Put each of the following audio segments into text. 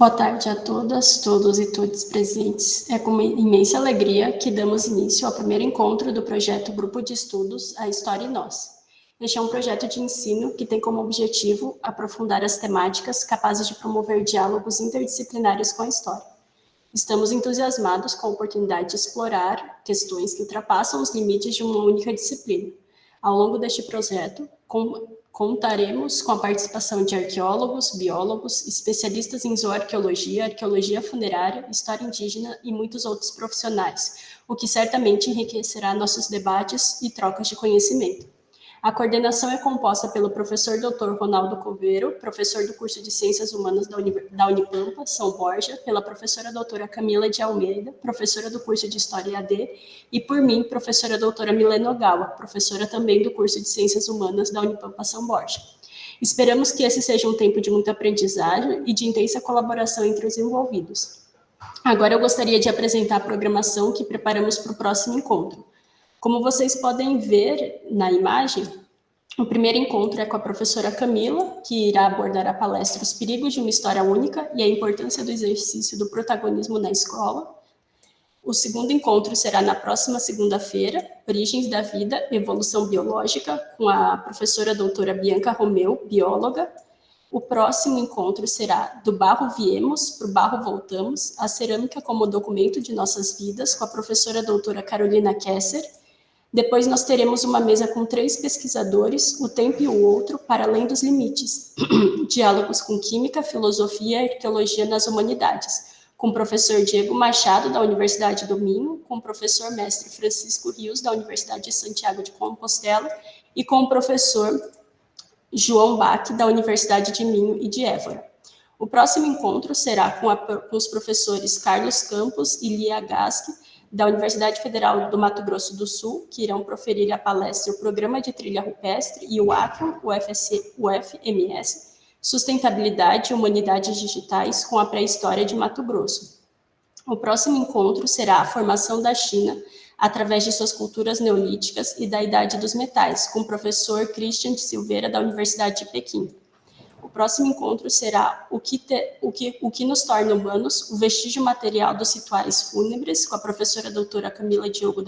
Boa tarde a todas, todos e todos presentes. É com imensa alegria que damos início ao primeiro encontro do projeto Grupo de Estudos A História e Nós. Este é um projeto de ensino que tem como objetivo aprofundar as temáticas capazes de promover diálogos interdisciplinares com a história. Estamos entusiasmados com a oportunidade de explorar questões que ultrapassam os limites de uma única disciplina. Ao longo deste projeto, contaremos com a participação de arqueólogos, biólogos, especialistas em zooarqueologia, arqueologia funerária, história indígena e muitos outros profissionais, o que certamente enriquecerá nossos debates e trocas de conhecimento. A coordenação é composta pelo professor Dr. Ronaldo Coveiro, professor do curso de Ciências Humanas da Unipampa, São Borja, pela professora doutora Camila de Almeida, professora do curso de História EAD, e por mim, professora doutora Milena Ogawa, professora também do curso de Ciências Humanas da Unipampa, São Borja. Esperamos que esse seja um tempo de muita aprendizagem e de intensa colaboração entre os envolvidos. Agora eu gostaria de apresentar a programação que preparamos para o próximo encontro. Como vocês podem ver na imagem, o primeiro encontro é com a professora Camila, que irá abordar a palestra Os Perigos de uma História Única e a Importância do Exercício do Protagonismo na Escola. O segundo encontro será na próxima segunda-feira, Origens da Vida, Evolução Biológica, com a professora doutora Bianca Romeu, bióloga. O próximo encontro será Do Barro Viemos, para o Barro Voltamos, a cerâmica como documento de nossas vidas, com a professora doutora Carolina Kesser. Depois nós teremos uma mesa com 3 pesquisadores, O Tempo e o Outro, para além dos limites. Diálogos com Química, Filosofia e Arqueologia nas Humanidades, com o professor Diego Machado, da Universidade do Minho, com o professor mestre Francisco Rios, da Universidade de Santiago de Compostela, e com o professor João Bach, da Universidade de Minho e de Évora. O próximo encontro será com os professores Carlos Campos e Lia Gasque, da Universidade Federal do Mato Grosso do Sul, que irão proferir a palestra O Programa de Trilha Rupestre e o ACRO, UFMS, Sustentabilidade e Humanidades Digitais com a Pré-História de Mato Grosso. O próximo encontro será a formação da China através de suas culturas neolíticas e da Idade dos Metais, com o professor Christian de Silveira, da Universidade de Pequim. O próximo encontro será o que nos torna humanos, o vestígio material dos rituais fúnebres, com a professora doutora Camila Diogo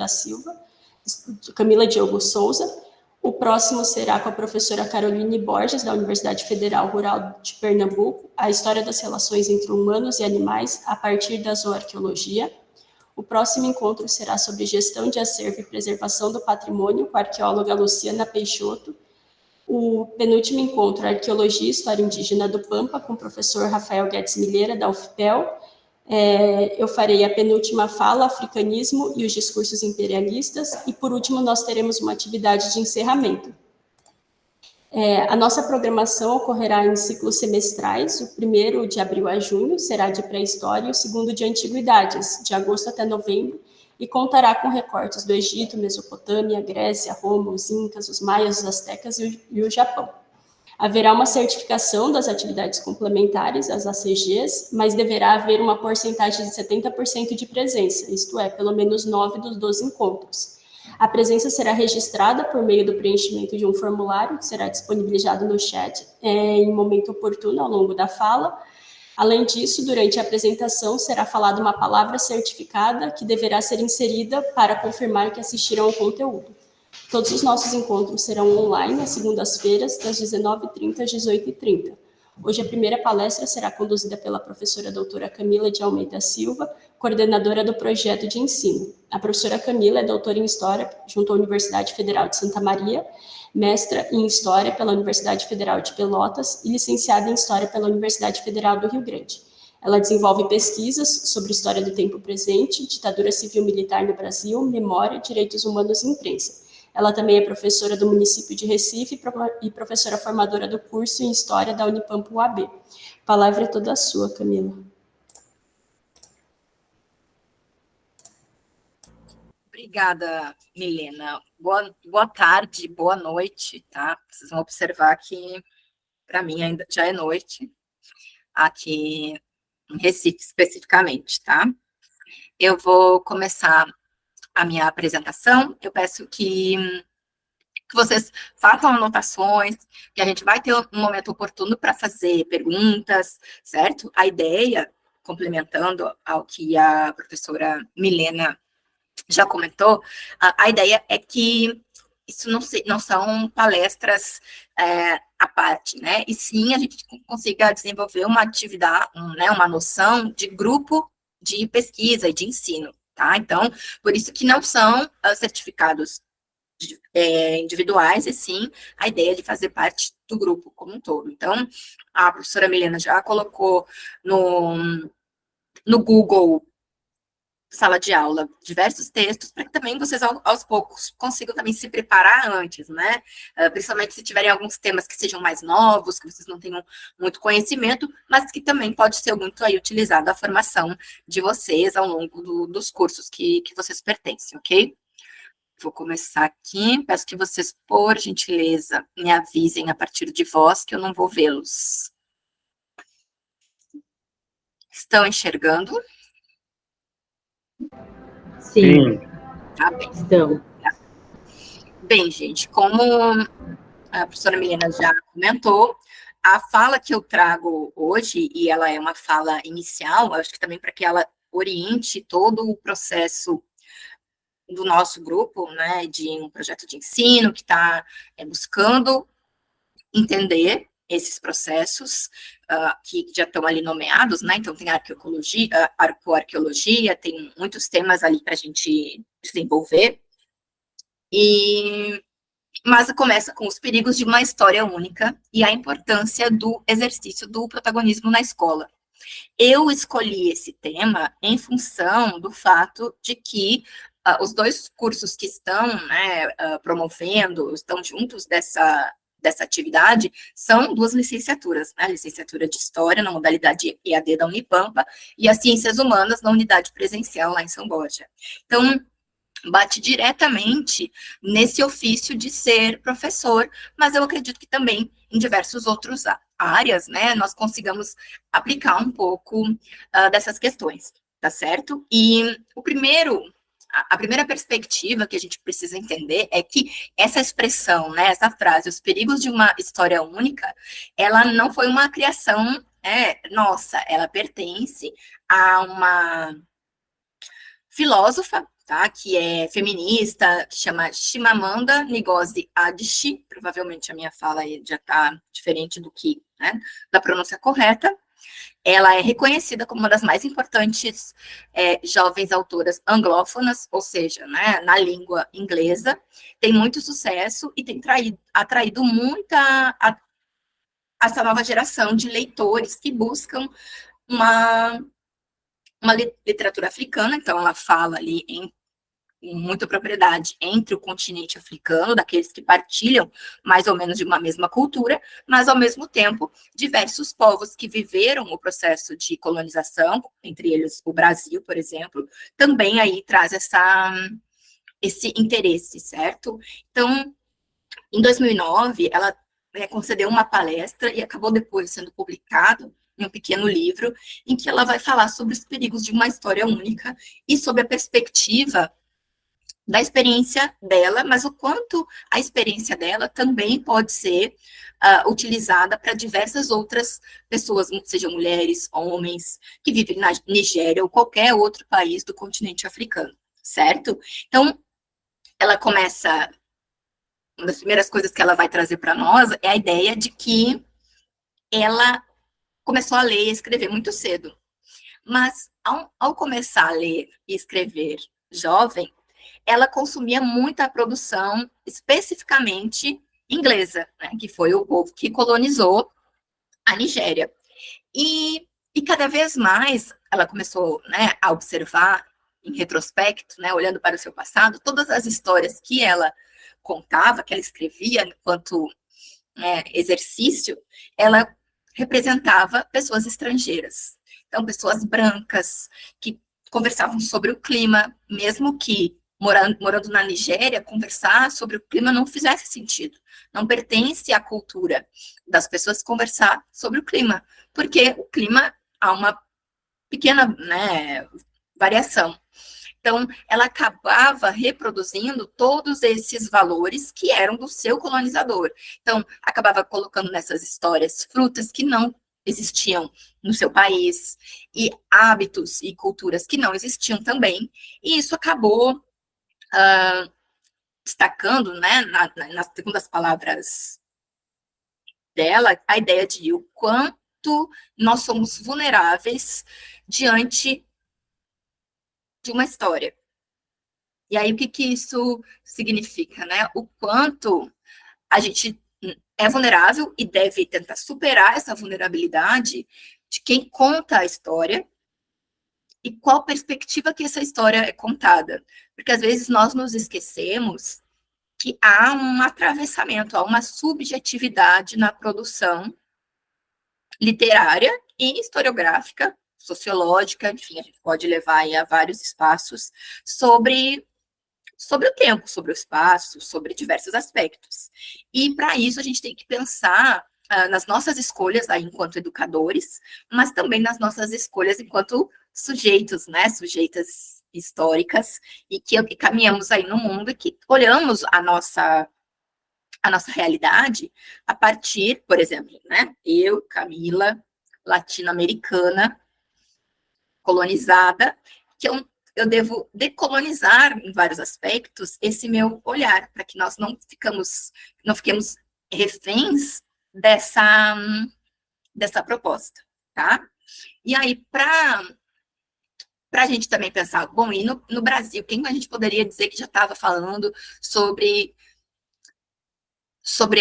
Souza. O próximo será com a professora Caroline Borges, da Universidade Federal Rural de Pernambuco, a história das relações entre humanos e animais a partir da zooarqueologia. O próximo encontro será sobre gestão de acervo e preservação do patrimônio, com a arqueóloga Luciana Peixoto. O penúltimo encontro, Arqueologia e História Indígena do Pampa, com o professor Rafael Guedes Milheira, da UFPEL. Eu farei a penúltima fala, Africanismo e os discursos imperialistas, e por último nós teremos uma atividade de encerramento. A nossa programação ocorrerá em ciclos semestrais, o primeiro de abril a junho será de pré-história e o segundo de antiguidades, de agosto até novembro, e contará com recortes do Egito, Mesopotâmia, Grécia, Roma, os Incas, os Maias, os Astecas e o Japão. Haverá uma certificação das atividades complementares, as ACGs, mas deverá haver uma porcentagem de 70% de presença, isto é, pelo menos 9 dos 12 encontros. A presença será registrada por meio do preenchimento de um formulário, que será disponibilizado no chat em momento oportuno ao longo da fala. Além disso, durante a apresentação, será falada uma palavra certificada que deverá ser inserida para confirmar que assistiram ao conteúdo. Todos os nossos encontros serão online, às segundas-feiras, das 19h30 às 18h30. Hoje a primeira palestra será conduzida pela professora doutora Camila de Almeida Silva, coordenadora do projeto de ensino. A professora Camila é doutora em História junto à Universidade Federal de Santa Maria, mestra em História pela Universidade Federal de Pelotas e licenciada em História pela Universidade Federal do Rio Grande. Ela desenvolve pesquisas sobre história do tempo presente, ditadura civil-militar no Brasil, memória, direitos humanos e imprensa. Ela também é professora do município de Recife e professora formadora do curso em História da Unipampa UAB. A palavra é toda sua, Camila. Obrigada, Milena. Boa tarde, boa noite, tá? Vocês vão observar que, para mim, ainda já é noite, aqui em Recife, especificamente, tá? Eu vou começar a minha apresentação. Eu peço que que vocês façam anotações, que a gente vai ter um momento oportuno para fazer perguntas, certo? A ideia, complementando ao que a professora Milena já comentou, a ideia é que isso não são palestras à parte, né? E sim a gente consiga desenvolver uma atividade, né, uma noção de grupo de pesquisa e de ensino, tá? Então, por isso que não são certificados individuais, e sim a ideia de fazer parte do grupo como um todo. Então, a professora Milena já colocou no Google sala de aula diversos textos, para que também vocês, aos poucos, consigam também se preparar antes, né? Principalmente se tiverem alguns temas que sejam mais novos, que vocês não tenham muito conhecimento, mas que também pode ser muito aí utilizado a formação de vocês ao longo dos cursos que vocês pertencem, ok? Vou começar aqui. Peço que vocês, por gentileza, me avisem a partir de voz, que eu não vou vê-los. Estão enxergando? Sim. Tá bem. Estão. Bem, gente, como a professora Milena já comentou, a fala que eu trago hoje, e ela é uma fala inicial, acho que também para que ela oriente todo o processo do nosso grupo, né, de um projeto de ensino que está buscando entender esses processos que já estão ali nomeados, né, então tem arqueologia, tem muitos temas ali para a gente desenvolver, mas começa com os perigos de uma história única e a importância do exercício do protagonismo na escola. Eu escolhi esse tema em função do fato de que os dois cursos que estão, né, promovendo, estão juntos dessa atividade, são duas licenciaturas, né, a licenciatura de História na modalidade EAD da Unipampa e as Ciências Humanas na unidade presencial lá em São Borja. Então, bate diretamente nesse ofício de ser professor, mas eu acredito que também em diversos outros áreas, né, nós consigamos aplicar um pouco dessas questões, tá certo? E a primeira perspectiva que a gente precisa entender é que essa expressão, né, essa frase, os perigos de uma história única, ela não foi uma criação nossa, ela pertence a uma filósofa, tá, que é feminista, que chama Chimamanda Ngozi Adichie, provavelmente a minha fala aí já está diferente do que, né, da pronúncia correta. Ela é reconhecida como uma das mais importantes jovens autoras anglófonas, ou seja, né, na língua inglesa, tem muito sucesso e tem atraído muita essa nova geração de leitores que buscam uma literatura africana, então ela fala ali com muita propriedade entre o continente africano, daqueles que partilham mais ou menos de uma mesma cultura, mas, ao mesmo tempo, diversos povos que viveram o processo de colonização, entre eles o Brasil, por exemplo, também aí traz esse interesse, certo? Então, em 2009, ela concedeu uma palestra e acabou depois sendo publicado em um pequeno livro, em que ela vai falar sobre os perigos de uma história única e sobre a perspectiva da experiência dela, mas o quanto a experiência dela também pode ser utilizada para diversas outras pessoas, sejam mulheres, homens, que vivem na Nigéria ou qualquer outro país do continente africano, certo? Então, ela começa, uma das primeiras coisas que ela vai trazer para nós é a ideia de que ela começou a ler e escrever muito cedo, mas ao começar a ler e escrever jovem, ela consumia muita produção, especificamente inglesa, né, que foi o povo que colonizou a Nigéria. E cada vez mais ela começou, né, a observar, em retrospecto, né, olhando para o seu passado, todas as histórias que ela contava, que ela escrevia enquanto exercício, ela representava pessoas estrangeiras. Então, pessoas brancas que conversavam sobre o clima, mesmo que morando na Nigéria, conversar sobre o clima não fizesse sentido. Não pertence à cultura das pessoas conversar sobre o clima, porque o clima há uma pequena, né, variação. Então, ela acabava reproduzindo todos esses valores que eram do seu colonizador. Então, acabava colocando nessas histórias frutas que não existiam no seu país, e hábitos e culturas que não existiam também, e isso acabou destacando, né, nas segundas palavras dela, a ideia de o quanto nós somos vulneráveis diante de uma história. E aí, o que isso significa, né? O quanto a gente é vulnerável e deve tentar superar essa vulnerabilidade de quem conta a história e qual perspectiva que essa história é contada. Porque, às vezes, nós nos esquecemos que há um atravessamento, há uma subjetividade na produção literária e historiográfica, sociológica, enfim, a gente pode levar aí a vários espaços, sobre o tempo, sobre o espaço, sobre diversos aspectos. E para isso a gente tem que pensar nas nossas escolhas aí enquanto educadores, mas também nas nossas escolhas enquanto sujeitos, né, sujeitas históricas, e que caminhamos aí no mundo e que olhamos a nossa realidade a partir, por exemplo, né, eu, Camila, latino-americana, colonizada, que eu devo decolonizar em vários aspectos esse meu olhar, para que nós não fiquemos reféns dessa proposta, tá? E aí, para a gente também pensar, bom, e no Brasil, quem a gente poderia dizer que já estava falando sobre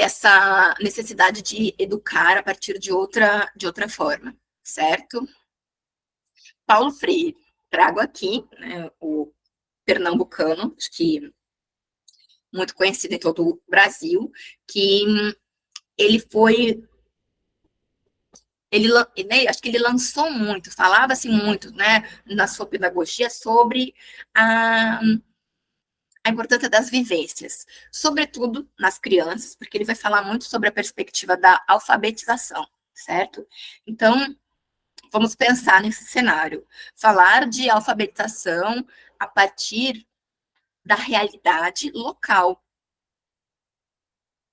essa necessidade de educar a partir de outra forma, certo? Paulo Freire, trago aqui, né, o pernambucano, acho que muito conhecido em todo o Brasil, que ele foi, né, acho que ele lançou muito, falava-se muito, né, na sua pedagogia sobre a importância das vivências, sobretudo nas crianças, porque ele vai falar muito sobre a perspectiva da alfabetização, certo? Então, vamos pensar nesse cenário, falar de alfabetização a partir da realidade local,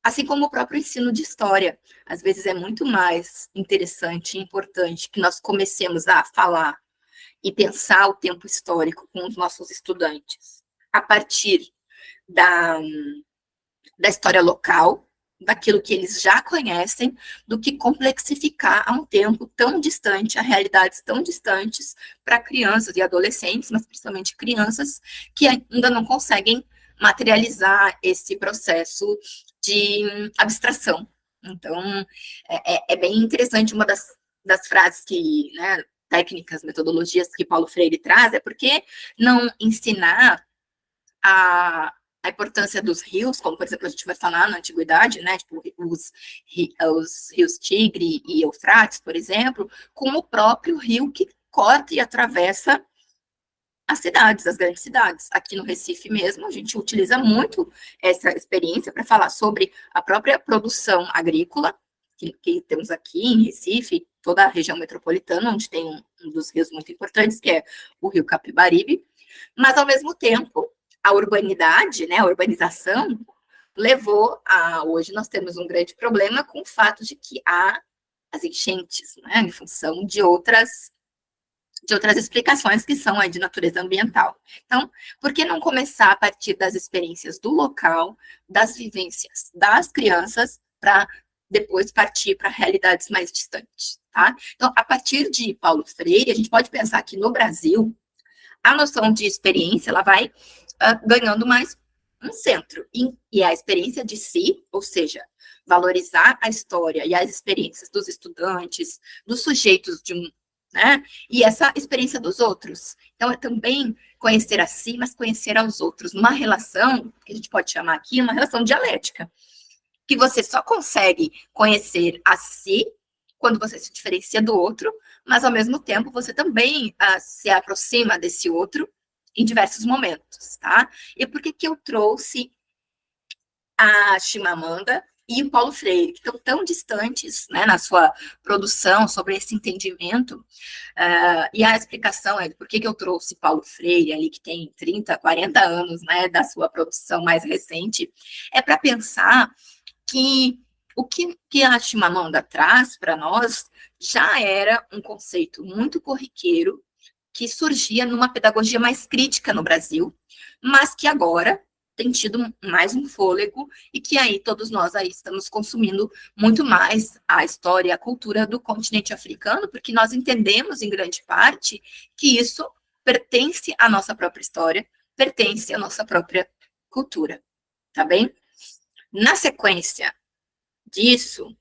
assim como o próprio ensino de história. Às vezes é muito mais interessante e importante que nós comecemos a falar e pensar o tempo histórico com os nossos estudantes a partir da, da história local, daquilo que eles já conhecem, do que complexificar a um tempo tão distante, a realidades tão distantes para crianças e adolescentes, mas principalmente crianças que ainda não conseguem materializar esse processo de abstração. Então, é bem interessante uma das frases que, né, técnicas, metodologias que Paulo Freire traz, é porque não ensinar a importância dos rios, como, por exemplo, a gente vai falar na antiguidade, né, tipo, os rios Tigre e Eufrates, por exemplo, com o próprio rio que corta e atravessa as cidades, as grandes cidades. Aqui no Recife mesmo, a gente utiliza muito essa experiência para falar sobre a própria produção agrícola, que temos aqui em Recife, toda a região metropolitana, onde tem um dos rios muito importantes, que é o rio Capibaribe, mas, ao mesmo tempo, a urbanidade, né, a urbanização, levou a... Hoje nós temos um grande problema com o fato de que há as enchentes, né, em função de outras explicações que são aí de natureza ambiental. Então, por que não começar a partir das experiências do local, das vivências das crianças, para depois partir para realidades mais distantes, tá? Então, a partir de Paulo Freire, a gente pode pensar que no Brasil, a noção de experiência, ela vai ganhando mais um centro, e a experiência de si, ou seja, valorizar a história e as experiências dos estudantes, dos sujeitos de um, né, e essa experiência dos outros. Então, é também conhecer a si, mas conhecer aos outros, numa relação, que a gente pode chamar aqui, uma relação dialética, que você só consegue conhecer a si quando você se diferencia do outro, mas, ao mesmo tempo, você também se aproxima desse outro em diversos momentos, tá? E por que eu trouxe a Chimamanda e o Paulo Freire, que estão tão distantes, né, na sua produção sobre esse entendimento, e a explicação é por que eu trouxe Paulo Freire, ali que tem 30, 40 anos, né, da sua produção mais recente, é para pensar que o que a Chimamanda traz para nós já era um conceito muito corriqueiro, que surgia numa pedagogia mais crítica no Brasil, mas que agora tem tido mais um fôlego e que aí todos nós aí estamos consumindo muito mais a história e a cultura do continente africano, porque nós entendemos em grande parte que isso pertence à nossa própria história, pertence à nossa própria cultura, tá bem? Na sequência disso,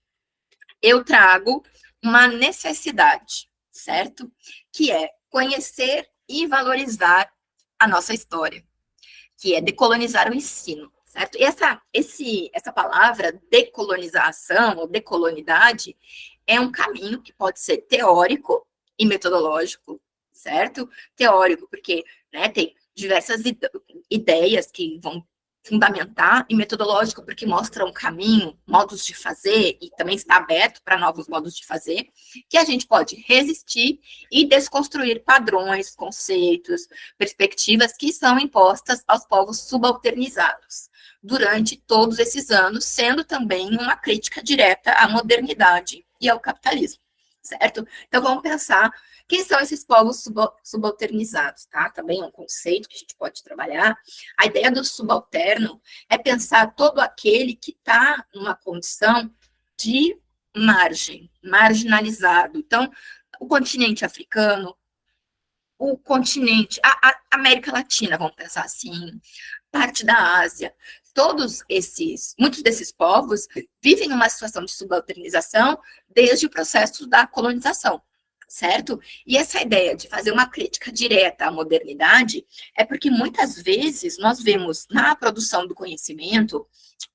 eu trago uma necessidade, certo? Que é conhecer e valorizar a nossa história, que é decolonizar o ensino, certo? E essa palavra decolonização ou decolonidade é um caminho que pode ser teórico e metodológico, certo? Teórico, porque, né, tem diversas ideias que vão fundamentar, e metodológico, porque mostra um caminho, modos de fazer, e também está aberto para novos modos de fazer, que a gente pode resistir e desconstruir padrões, conceitos, perspectivas que são impostas aos povos subalternizados durante todos esses anos, sendo também uma crítica direta à modernidade e ao capitalismo, certo? Então, vamos pensar quem são esses povos subalternizados, tá? Também é um conceito que a gente pode trabalhar. A ideia do subalterno é pensar todo aquele que está numa condição de margem, marginalizado. Então, o continente africano, o continente, a América Latina, vamos pensar assim, parte da Ásia, muitos desses povos vivem numa situação de subalternização desde o processo da colonização, certo? E essa ideia de fazer uma crítica direta à modernidade é porque muitas vezes nós vemos na produção do conhecimento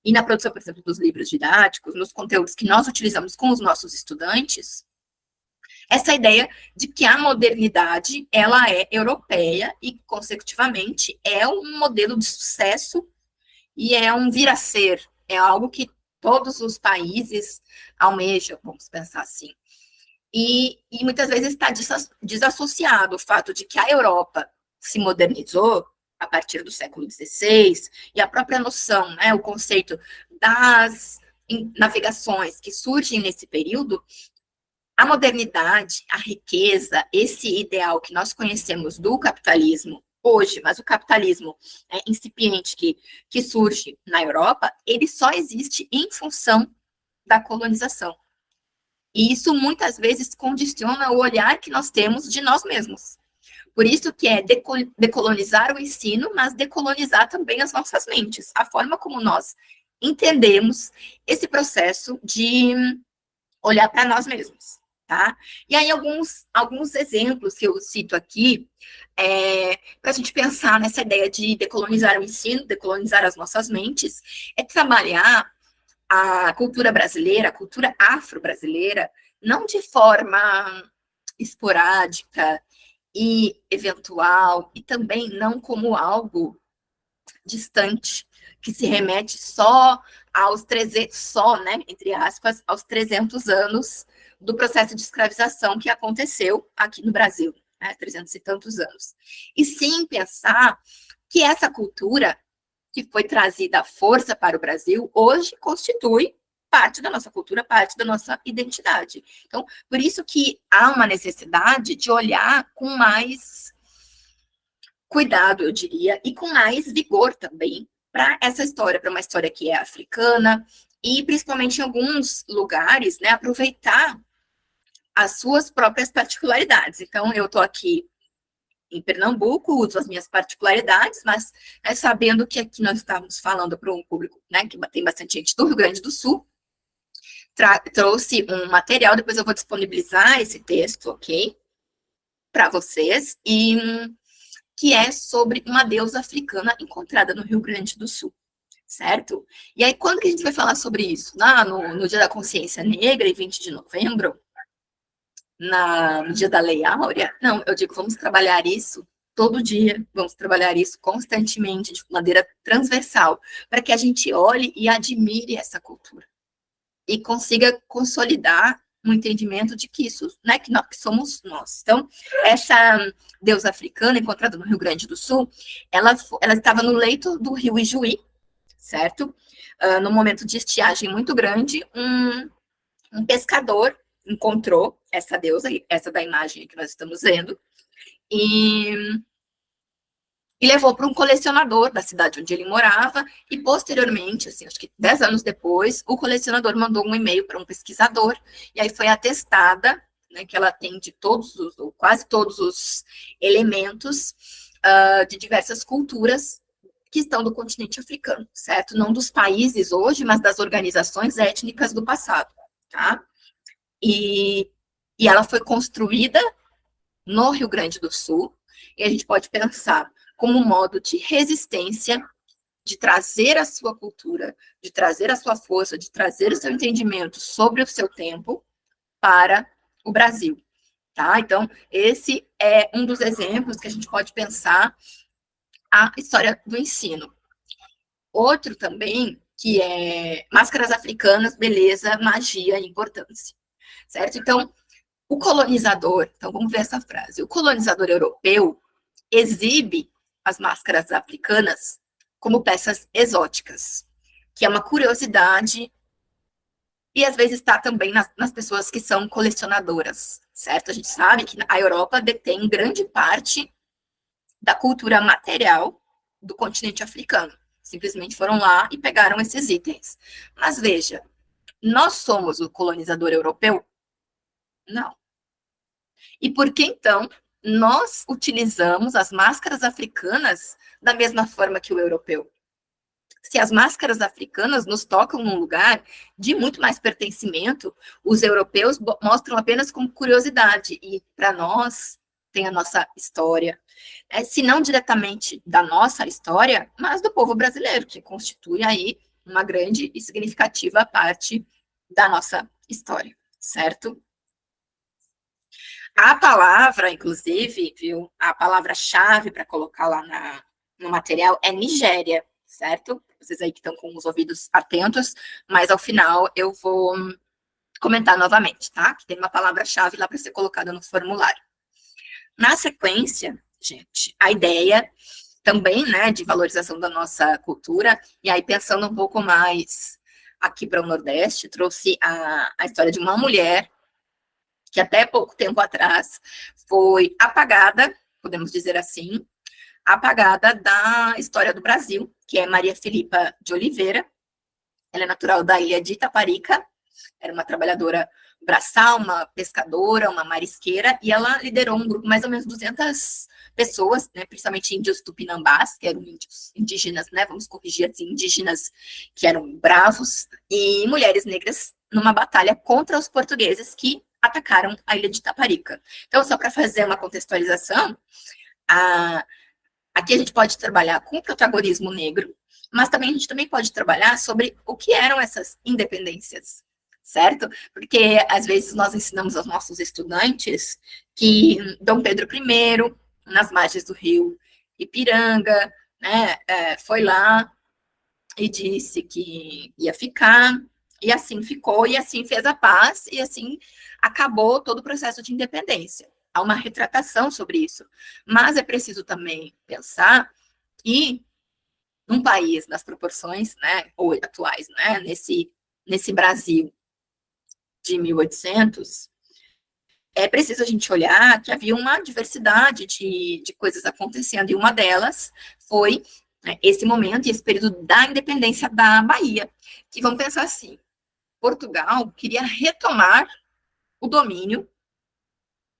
e na produção, por exemplo, dos livros didáticos, nos conteúdos que nós utilizamos com os nossos estudantes, essa ideia de que a modernidade, ela é europeia e, consecutivamente, é um modelo de sucesso e é um vir a ser, é algo que todos os países almejam, vamos pensar assim. E muitas vezes está desassociado o fato de que a Europa se modernizou a partir do século XVI, e a própria noção, né, o conceito das navegações que surgem nesse período, a modernidade, a riqueza, esse ideal que nós conhecemos do capitalismo hoje, mas o capitalismo incipiente que surge na Europa, ele só existe em função da colonização. E isso muitas vezes condiciona o olhar que nós temos de nós mesmos. Por isso que é decolonizar o ensino, mas decolonizar também as nossas mentes, a forma como nós entendemos esse processo de olhar para nós mesmos. Tá? E aí, alguns exemplos que eu cito aqui, para a gente pensar nessa ideia de decolonizar o ensino, decolonizar as nossas mentes, é trabalhar a cultura brasileira, a cultura afro-brasileira, não de forma esporádica e eventual, e também não como algo distante, que se remete só aos 300, só, né, entre aspas, aos 300 anos do processo de escravização que aconteceu aqui no Brasil, né, 300 e tantos anos. E sim pensar que essa cultura que foi trazida à força para o Brasil, hoje constitui parte da nossa cultura, parte da nossa identidade. Então, por isso que há uma necessidade de olhar com mais cuidado, eu diria, e com mais vigor também para essa história, para uma história que é africana, e principalmente em alguns lugares, né, aproveitar as suas próprias particularidades. Então, eu estou aqui em Pernambuco, uso as minhas particularidades, mas sabendo que aqui nós estamos falando para um público, né, que tem bastante gente do Rio Grande do Sul, trouxe um material, depois eu vou disponibilizar esse texto, ok, para vocês, e que é sobre uma deusa africana encontrada no Rio Grande do Sul, certo? E aí, quando que a gente vai falar sobre isso? No Dia da Consciência Negra, em 20 de novembro, no Dia da Lei Áurea? Não, eu digo, vamos trabalhar isso todo dia, vamos trabalhar isso constantemente, de maneira transversal, para que a gente olhe e admire essa cultura, e consiga consolidar um entendimento de que isso, né, que somos nós. Então, essa deusa africana, encontrada no Rio Grande do Sul, ela estava no leito do rio Ijuí, certo? No momento de estiagem muito grande, um pescador encontrou essa deusa, essa da imagem que nós estamos vendo, e levou para um colecionador da cidade onde ele morava, e posteriormente, assim, acho que 10 anos depois, o colecionador mandou um e-mail para um pesquisador, e aí foi atestada, né, que ela tem de ou quase todos os elementos de diversas culturas que estão do continente africano, certo? Não dos países hoje, mas das organizações étnicas do passado, tá? E ela foi construída no Rio Grande do Sul, e a gente pode pensar como um modo de resistência, de trazer a sua cultura, de trazer a sua força, de trazer o seu entendimento sobre o seu tempo para o Brasil, tá? Então, esse é um dos exemplos que a gente pode pensar a história do ensino. Outro também, que é máscaras africanas, beleza, magia e importância, certo? Então, o colonizador, então vamos ver essa frase, o colonizador europeu exibe as máscaras africanas como peças exóticas, que é uma curiosidade e às vezes está também nas pessoas que são colecionadoras, certo? A gente sabe que a Europa detém grande parte da cultura material do continente africano. Simplesmente foram lá e pegaram esses itens. Mas veja, nós somos o colonizador europeu? Não. E por que então nós utilizamos as máscaras africanas da mesma forma que o europeu? Se as máscaras africanas nos tocam num lugar de muito mais pertencimento, os europeus mostram apenas como curiosidade, e para nós tem a nossa história, se não diretamente da nossa história, mas do povo brasileiro, que constitui aí uma grande e significativa parte da nossa história, certo? A palavra, inclusive, viu, a palavra-chave para colocar lá no material é Nigéria, certo? Vocês aí que estão com os ouvidos atentos, mas ao final eu vou comentar novamente, tá? Que tem uma palavra-chave lá para ser colocada no formulário. Na sequência, gente, a ideia também, né, de valorização da nossa cultura, e aí pensando um pouco mais aqui para o Nordeste, trouxe a história de uma mulher que até pouco tempo atrás foi apagada, podemos dizer assim, apagada da história do Brasil, que é Maria Filipa de Oliveira. Ela é natural da ilha de Itaparica, era uma trabalhadora braçal, uma pescadora, uma marisqueira, e ela liderou um grupo, mais ou menos 200 pessoas, né, principalmente índios tupinambás, que eram índios indígenas, né, vamos corrigir assim, indígenas que eram bravos, e mulheres negras numa batalha contra os portugueses que atacaram a ilha de Itaparica. Então, só para fazer uma contextualização, aqui a gente pode trabalhar com o protagonismo negro, mas também a gente também pode trabalhar sobre o que eram essas independências, certo? Porque às vezes nós ensinamos aos nossos estudantes que Dom Pedro I, nas margens do rio Ipiranga, né, foi lá e disse que ia ficar, e assim ficou, e assim fez a paz, e assim acabou todo o processo de independência. Há uma retratação sobre isso. Mas é preciso também pensar que num país nas proporções, né, ou atuais, né, nesse Brasil de 1800, é preciso a gente olhar que havia uma diversidade de coisas acontecendo, e uma delas foi, né, esse momento e esse período da independência da Bahia, que vamos pensar assim, Portugal queria retomar o domínio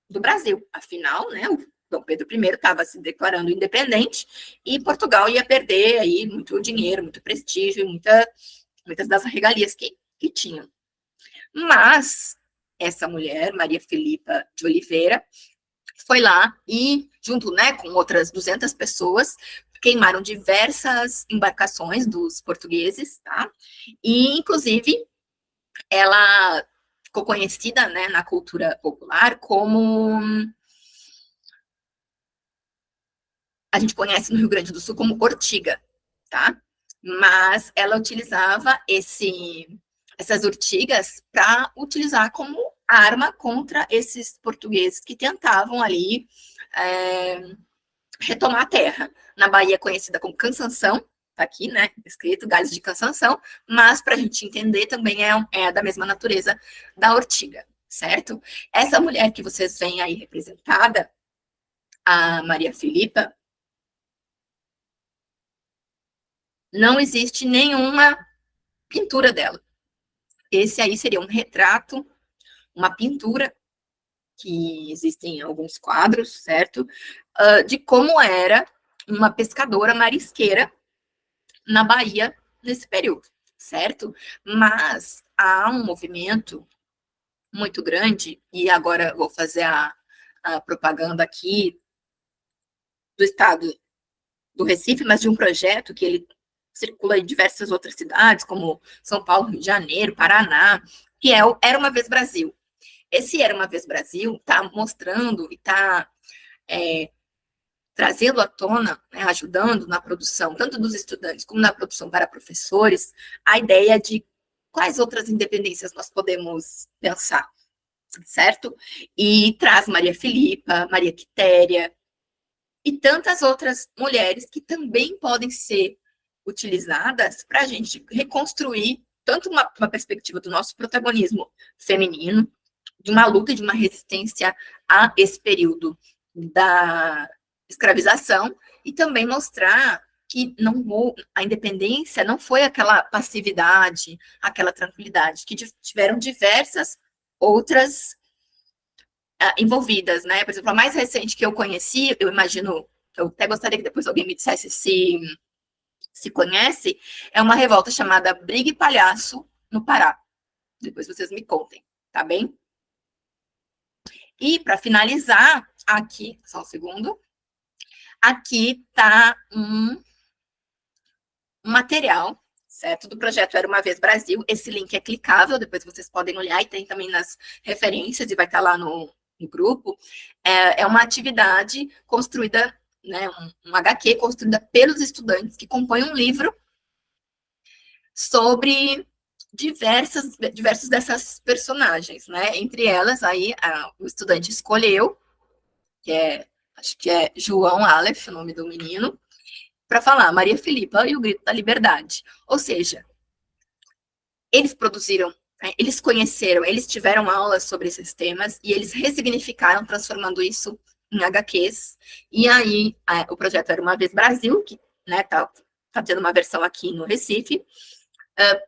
do Brasil, afinal, né, o Dom Pedro I estava se declarando independente, e Portugal ia perder aí muito dinheiro, muito prestígio, e muitas das regalias que tinham. Mas essa mulher, Maria Filipa de Oliveira, foi lá e, junto, né, com outras 200 pessoas, queimaram diversas embarcações dos portugueses, tá? E, inclusive, ela ficou conhecida, né, na cultura popular como a gente conhece no Rio Grande do Sul como ortiga, tá? Mas ela utilizava essas urtigas para utilizar como arma contra esses portugueses que tentavam ali retomar a terra. Na Bahia, conhecida como Cansanção, tá aqui, né, escrito galhos de Cansanção, mas para a gente entender também é da mesma natureza da ortiga, certo? Essa mulher que vocês veem aí representada, a Maria Filipa, não existe nenhuma pintura dela. Esse aí seria um retrato, uma pintura, que existem alguns quadros, certo? De como era uma pescadora marisqueira na Bahia nesse período, certo? Mas há um movimento muito grande, e agora vou fazer a propaganda aqui do estado do Recife, mas de um projeto que ele circula em diversas outras cidades, como São Paulo, Rio de Janeiro, Paraná, que é o Era Uma Vez Brasil. Esse Era Uma Vez Brasil está mostrando e está trazendo à tona, né, ajudando na produção, tanto dos estudantes como na produção para professores, a ideia de quais outras independências nós podemos pensar, certo? E traz Maria Filipa, Maria Quitéria e tantas outras mulheres que também podem ser utilizadas para a gente reconstruir tanto uma perspectiva do nosso protagonismo feminino, de uma luta, de uma resistência a esse período da escravização, e também mostrar que a independência não foi aquela passividade, aquela tranquilidade, que tiveram diversas outras envolvidas, né? Por exemplo, a mais recente que eu conheci, eu imagino, eu até gostaria que depois alguém me dissesse se conhece, é uma revolta chamada Brigue Palhaço, no Pará. Depois vocês me contem, tá bem? E, para finalizar, aqui, só um segundo, aqui está um material, certo? Do projeto Era Uma Vez Brasil. Esse link é clicável, depois vocês podem olhar, e tem também nas referências, e vai estar lá no grupo. É uma atividade construída, né, um HQ construída pelos estudantes que compõem um livro sobre diversos dessas personagens, né? Entre elas, aí, o estudante escolheu, acho que é João Aleph, o nome do menino, para falar Maria Filipa e o Grito da Liberdade. Ou seja, eles produziram, eles conheceram, eles tiveram aulas sobre esses temas e eles ressignificaram, transformando isso em HQs. E aí, o projeto Era Uma Vez Brasil, que tá tendo uma versão aqui no Recife,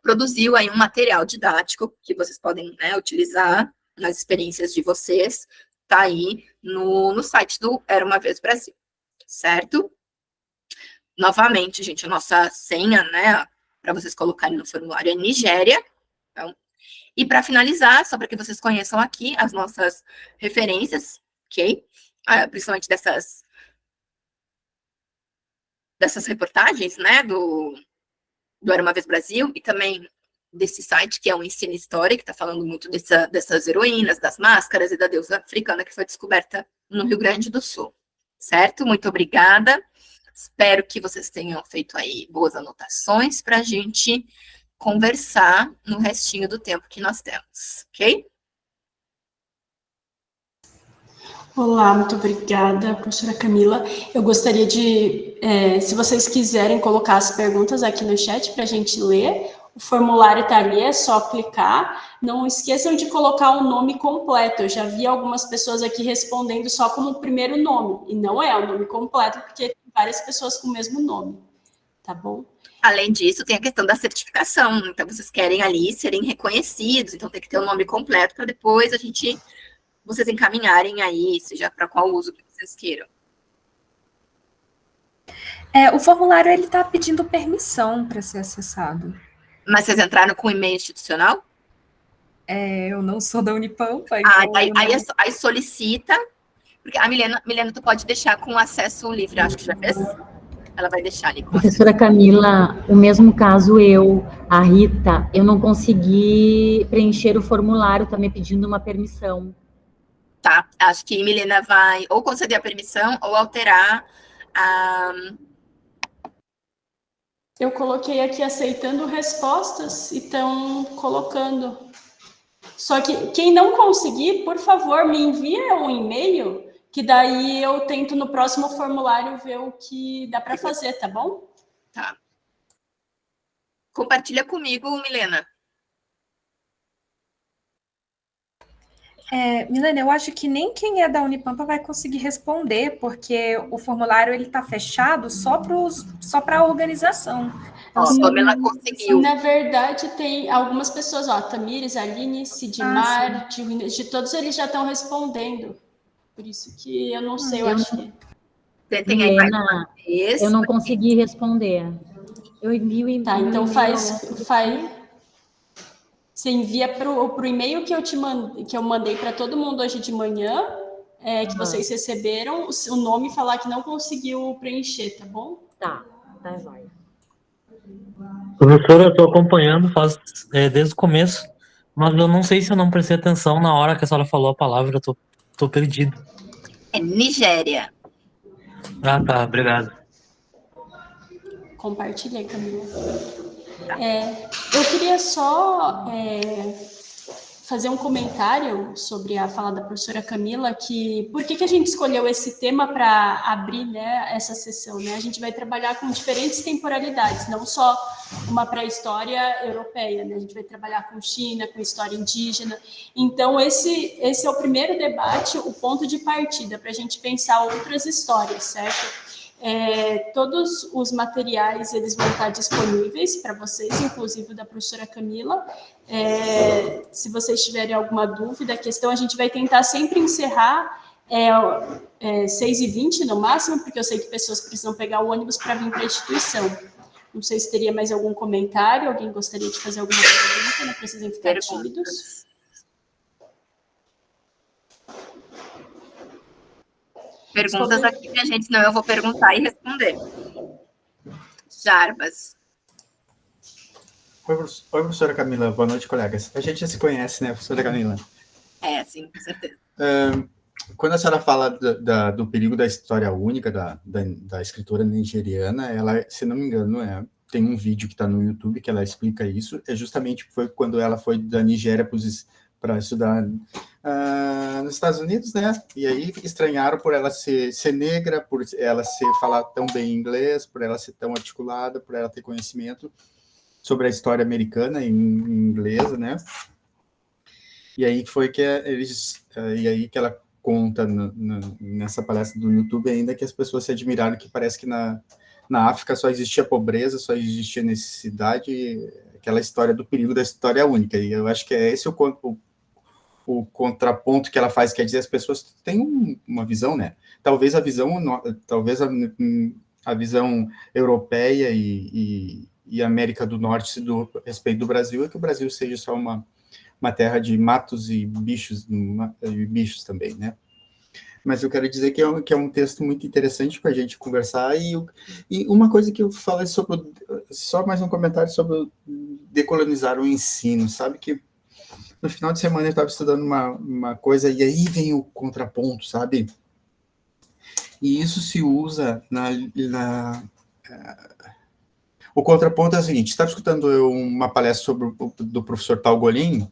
produziu aí um material didático que vocês podem, né, utilizar nas experiências de vocês, tá aí no site do Era Uma Vez Brasil, certo? Novamente, gente, a nossa senha, né, para vocês colocarem no formulário é Nigéria. Então, e para finalizar, só para que vocês conheçam aqui as nossas referências, ok? Principalmente dessas reportagens, né, do Era Uma Vez Brasil, e também desse site, que é o Ensino História, que está falando muito dessas heroínas, das máscaras e da deusa africana que foi descoberta no Rio Grande do Sul, certo? Muito obrigada. Espero que vocês tenham feito aí boas anotações para a gente conversar no restinho do tempo que nós temos, ok? Olá, muito obrigada, professora Camila. Eu gostaria de, se vocês quiserem colocar as perguntas aqui no chat para a gente ler, o formulário está ali, é só clicar. Não esqueçam de colocar o nome completo. Eu já vi algumas pessoas aqui respondendo só como o primeiro nome, e não é o nome completo, porque tem várias pessoas com o mesmo nome, tá bom? Além disso, tem a questão da certificação. Então, vocês querem ali serem reconhecidos, então tem que ter o nome completo para depois vocês encaminharem aí, seja para qual uso que vocês queiram. O formulário ele está pedindo permissão para ser acessado. Mas vocês entraram com e-mail institucional? Eu não sou da Unipampa, então... Aí solicita, porque a Milena, tu pode deixar com acesso livre, acho que já fez? Ela vai deixar ali. Professora Camila, o mesmo caso a Rita, eu não consegui preencher o formulário, está me pedindo uma permissão. Tá, acho que Milena vai ou conceder a permissão ou alterar Eu coloquei aqui aceitando respostas e estão colocando. Só que quem não conseguir, por favor, me envia um e-mail, que daí eu tento no próximo formulário ver o que dá para fazer, tá bom? Tá. Compartilha comigo, Milena. Milena, eu acho que nem quem é da Unipampa vai conseguir responder, porque o formulário ele está fechado só para a organização. Então, Ó, Pamela conseguiu. Na verdade, tem algumas pessoas, ó, Tamires, Aline, Sidmar, de todos eles já estão respondendo. Por isso que eu não sei, eu acho que... Tentem aí mais Milena, uma vez. eu não consegui responder. Eu envio e-mail. Tá, então você envia para o e-mail que eu mandei para todo mundo hoje de manhã, que vocês receberam, o nome e falar que não conseguiu preencher, tá bom? Tá jóia. Professora, eu estou acompanhando desde o começo, mas eu não sei se eu não prestei atenção na hora que a senhora falou a palavra, eu tô perdido. É Nigéria. Ah, tá, obrigado. Compartilhei, Camila. Eu queria só fazer um comentário sobre a fala da professora Camila, que por que a gente escolheu esse tema para abrir, né, essa sessão, né? A gente vai trabalhar com diferentes temporalidades, não só uma pré-história europeia, né? A gente vai trabalhar com China, com história indígena. Então, esse é o primeiro debate, o ponto de partida para a gente pensar outras histórias, certo? Todos os materiais eles vão estar disponíveis para vocês, inclusive o da professora Camila. Se vocês tiverem alguma dúvida, a questão a gente vai tentar sempre encerrar 6h20 no máximo, porque eu sei que pessoas precisam pegar o ônibus para vir para a instituição. Não sei se teria mais algum comentário, alguém gostaria de fazer alguma pergunta, não precisem ficar tímidos. Perguntas aqui, minha gente, senão eu vou perguntar e responder. Jarbas. Oi, professora Camila. Boa noite, colegas. A gente já se conhece, né, professora Camila? Sim, com certeza. Quando a senhora fala do perigo da história única da escritora nigeriana, ela, se não me engano, tem um vídeo que está no YouTube que ela explica isso, justamente foi quando ela foi da Nigéria para estudar nos Estados Unidos, né? E aí estranharam por ela ser negra, por ela falar tão bem inglês, por ela ser tão articulada, por ela ter conhecimento sobre a história americana em inglês, né? E aí foi que que ela conta nessa palestra do YouTube ainda que as pessoas se admiraram, que parece que na África só existia pobreza, só existia necessidade, aquela história do perigo da história única. E eu acho que é esse o contraponto que ela faz, quer dizer, as pessoas têm uma visão, né? Talvez a visão europeia e América do Norte do respeito do Brasil é que o Brasil seja só uma terra de matos e bichos também, né? Mas eu quero dizer que é um texto muito interessante para a gente conversar, e uma coisa que eu falei só mais um comentário sobre decolonizar o ensino, sabe que no final de semana eu estava estudando uma coisa, e aí vem o contraponto, sabe? E isso se usa o contraponto é o seguinte: estava escutando uma palestra do professor Talgolin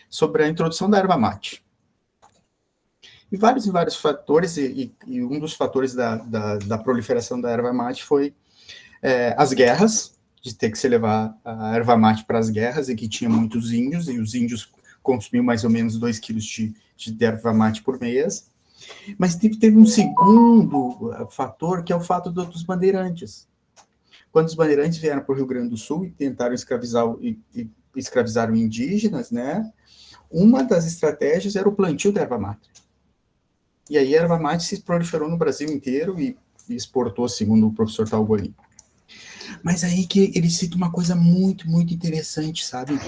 sobre a introdução da erva mate. E vários fatores, e um dos fatores da proliferação da erva mate foi as guerras, de ter que se levar a erva mate para as guerras, e que tinha muitos índios, e os índios consumiam mais ou menos 2 quilos de erva mate por mês. Mas teve um segundo fator, que é o fato dos bandeirantes. Quando os bandeirantes vieram para o Rio Grande do Sul e tentaram escravizaram indígenas, né? Uma das estratégias era o plantio da erva mate. E aí a erva mate se proliferou no Brasil inteiro e exportou, segundo o professor Talgolin. Mas aí que ele cita uma coisa muito, muito interessante, sabe?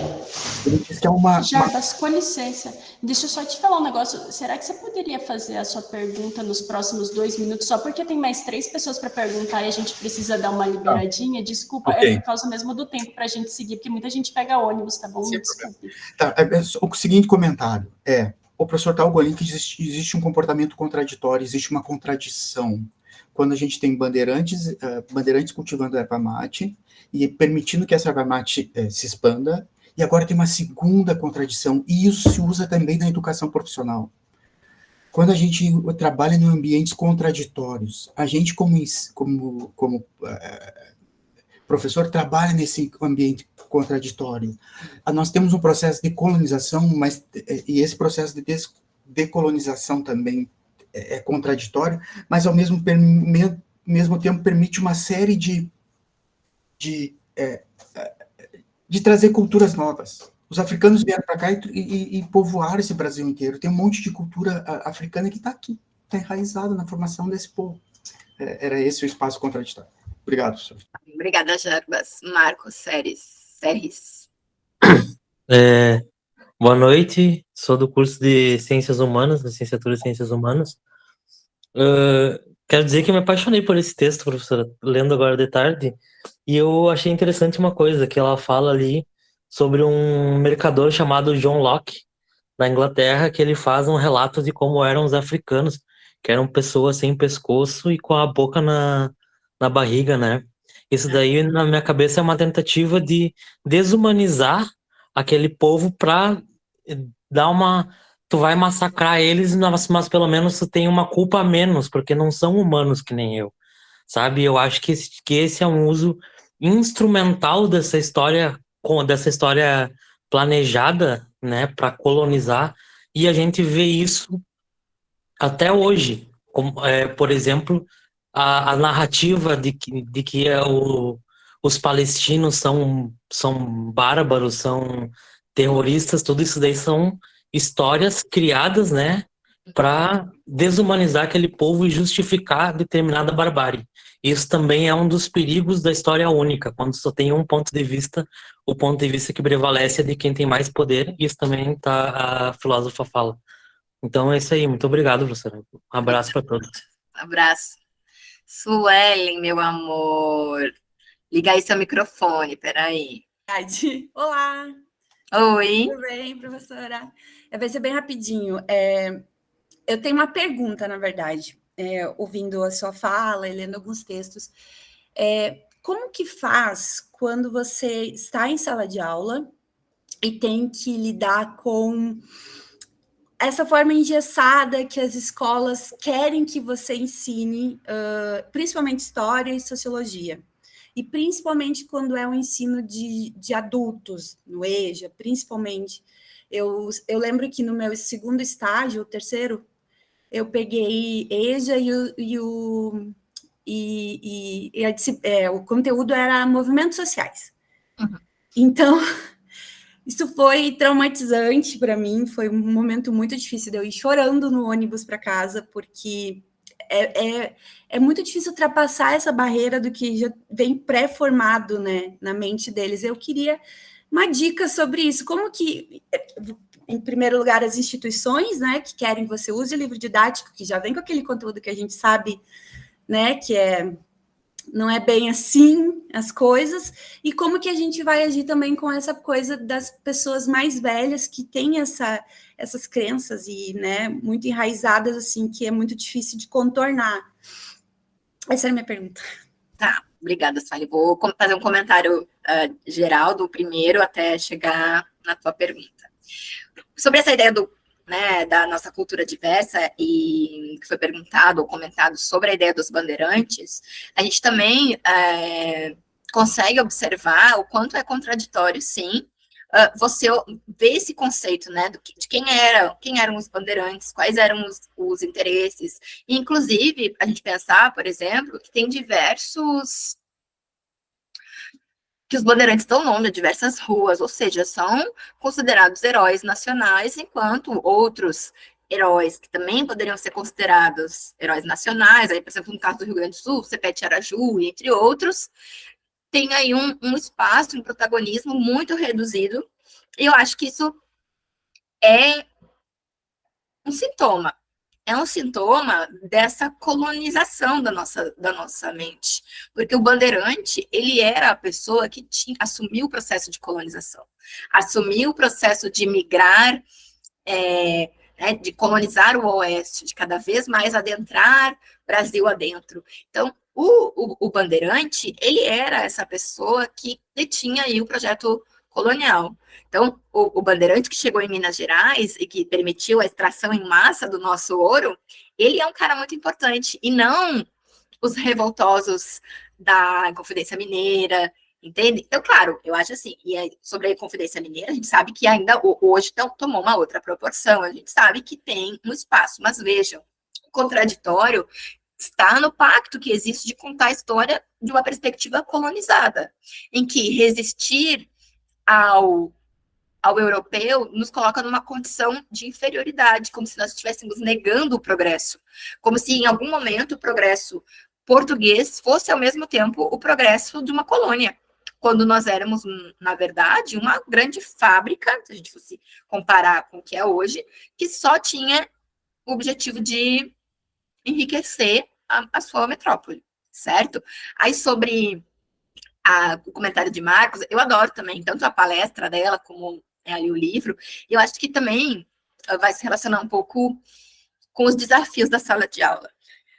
Ele diz que é Jarbas, com licença, deixa eu só te falar um negócio. Será que você poderia fazer a sua pergunta nos próximos 2 minutos, só porque tem mais 3 pessoas para perguntar e a gente precisa dar uma liberadinha? Desculpa, okay. É por causa mesmo do tempo para a gente seguir, porque muita gente pega ônibus, tá bom? Me desculpe. Tá, o seguinte comentário o professor Talgolin que existe um comportamento contraditório, existe uma contradição. quando a gente tem bandeirantes cultivando erva mate e permitindo que essa erva mate se expanda, e agora tem uma segunda contradição, e isso se usa também na educação profissional. Quando a gente trabalha em ambientes contraditórios, a gente como professor trabalha nesse ambiente contraditório. Nós temos um processo de colonização, e esse processo de decolonização também é contraditório, mas ao mesmo tempo permite uma série de trazer culturas novas. Os africanos vieram para cá e povoaram esse Brasil inteiro. Tem um monte de cultura africana que está aqui, está enraizada na formação desse povo. Era esse o espaço contraditório. Obrigado, professor. Obrigada, Jarbas. Marcos Serres. Boa noite, sou do curso de Ciências Humanas, licenciatura em Ciências Humanas. Quero dizer que eu me apaixonei por esse texto, professora, lendo agora de tarde, e eu achei interessante uma coisa, que ela fala ali sobre um mercador chamado John Locke, na Inglaterra, que ele faz um relato de como eram os africanos, que eram pessoas sem pescoço e com a boca na barriga, né? Isso daí, na minha cabeça, é uma tentativa de desumanizar aquele povo para dar uma... Tu vai massacrar eles, mas pelo menos tu tem uma culpa a menos, porque não são humanos que nem eu, sabe? Eu acho que esse é um uso instrumental dessa história planejada, né, para colonizar, e a gente vê isso até hoje. Por exemplo, a narrativa de que os palestinos são bárbaros, são terroristas, tudo isso daí são histórias criadas, né, para desumanizar aquele povo e justificar determinada barbárie. Isso também é um dos perigos da história única, quando só tem um ponto de vista, o ponto de vista que prevalece é de quem tem mais poder, e isso também a filósofa fala. Então é isso aí, muito obrigado, professora. Um abraço para todos. Abraço. Suelen, meu amor. Liga aí seu microfone, peraí. Olá! Oi! Tudo bem, professora? Vai ser bem rapidinho. Eu tenho uma pergunta, na verdade, ouvindo a sua fala e lendo alguns textos. Como que faz quando você está em sala de aula e tem que lidar com essa forma engessada que as escolas querem que você ensine, principalmente história e sociologia? E principalmente quando é um ensino de adultos, no EJA, principalmente. Eu lembro que no meu segundo estágio, o terceiro, eu peguei EJA o conteúdo era movimentos sociais. Uhum. Então, isso foi traumatizante para mim, foi um momento muito difícil de eu ir chorando no ônibus para casa, porque é muito difícil ultrapassar essa barreira do que já vem pré-formado, né, na mente deles. Eu queria uma dica sobre isso. Como que, em primeiro lugar, as instituições, né, que querem que você use o livro didático, que já vem com aquele conteúdo que a gente sabe, né, que não é bem assim as coisas, e como que a gente vai agir também com essa coisa das pessoas mais velhas que têm essas crenças e, né, muito enraizadas, assim, que é muito difícil de contornar. Essa é a minha pergunta. Tá, obrigada, Sueli. Vou fazer um comentário geral do primeiro até chegar na tua pergunta. Sobre essa ideia da nossa cultura diversa, e que foi perguntado ou comentado sobre a ideia dos bandeirantes, a gente também consegue observar o quanto é contraditório, sim, você vê esse conceito, né, de quem eram os bandeirantes, quais eram os interesses, e, inclusive, a gente pensar, por exemplo, que tem que os bandeirantes dão nome a diversas ruas, ou seja, são considerados heróis nacionais, enquanto outros heróis que também poderiam ser considerados heróis nacionais, aí, por exemplo, no caso do Rio Grande do Sul, Sepete Araju, entre outros, tem aí um espaço, um protagonismo muito reduzido, e eu acho que isso é um sintoma. É um sintoma dessa colonização da nossa mente. Porque o bandeirante, ele era a pessoa que assumiu o processo de colonização. Assumiu o processo de migrar né, de colonizar o Oeste, de cada vez mais adentrar Brasil adentro. Então, o Bandeirante, ele era essa pessoa que detinha aí o projeto colonial. Então, o Bandeirante que chegou em Minas Gerais e que permitiu a extração em massa do nosso ouro, ele é um cara muito importante, e não os revoltosos da Inconfidência Mineira, entende? Então, claro, eu acho assim, e aí, sobre a Inconfidência Mineira, a gente sabe que ainda hoje tomou uma outra proporção, a gente sabe que tem um espaço, mas vejam, o contraditório está no pacto que existe de contar a história de uma perspectiva colonizada, em que resistir ao europeu nos coloca numa condição de inferioridade, como se nós estivéssemos negando o progresso, como se em algum momento o progresso português fosse ao mesmo tempo o progresso de uma colônia, quando nós éramos, na verdade, uma grande fábrica, se a gente fosse comparar com o que é hoje, que só tinha o objetivo de enriquecer a sua metrópole, certo? Aí sobre o comentário de Marcos, eu adoro também, tanto a palestra dela como ali o livro, e eu acho que também vai se relacionar um pouco com os desafios da sala de aula.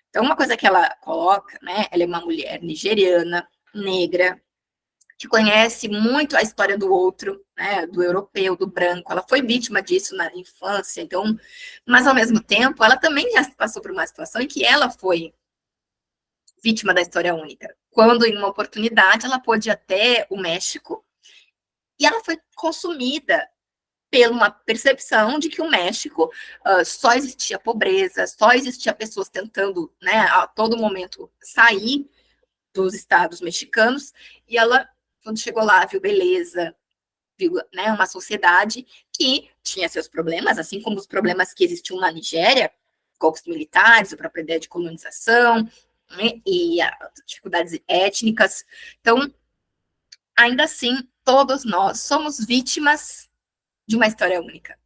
Então, uma coisa que ela coloca, né, ela é uma mulher nigeriana, negra, que conhece muito a história do outro, né, do europeu, do branco, ela foi vítima disso na infância, então, mas ao mesmo tempo, ela também já passou por uma situação em que ela foi vítima da história única, quando em uma oportunidade ela pôde ir até o México, e ela foi consumida pela uma percepção de que o México só existia pobreza, só existia pessoas tentando, né, a todo momento sair dos estados mexicanos, e ela, quando chegou lá, viu beleza, viu, né, uma sociedade que tinha seus problemas, assim como os problemas que existiam na Nigéria, golpes militares, a própria ideia de colonização, né, e as dificuldades étnicas. Então, ainda assim, todos nós somos vítimas de uma história única.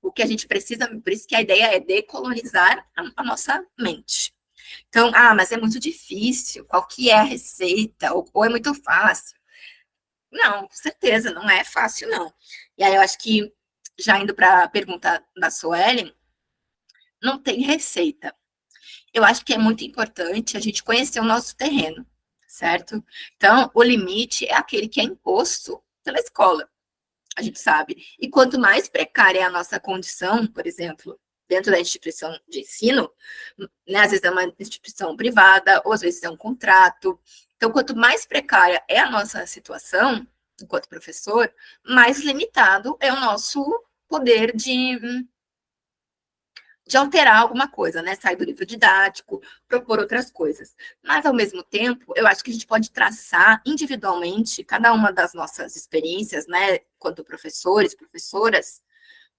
O que a gente precisa, por isso que a ideia é decolonizar a nossa mente. Então, mas é muito difícil, qual que é a receita, ou é muito fácil. Não, com certeza, não é fácil, não. E aí eu acho que, já indo para a pergunta da Suelen, não tem receita. Eu acho que é muito importante a gente conhecer o nosso terreno, certo? Então, o limite é aquele que é imposto pela escola, a gente sabe. E quanto mais precária é a nossa condição, por exemplo, dentro da instituição de ensino, né, às vezes é uma instituição privada, ou às vezes é um contrato. Então, quanto mais precária é a nossa situação, enquanto professor, mais limitado é o nosso poder de alterar alguma coisa, né? Sair do livro didático, propor outras coisas. Mas, ao mesmo tempo, eu acho que a gente pode traçar individualmente, cada uma das nossas experiências, né, quanto professores, professoras,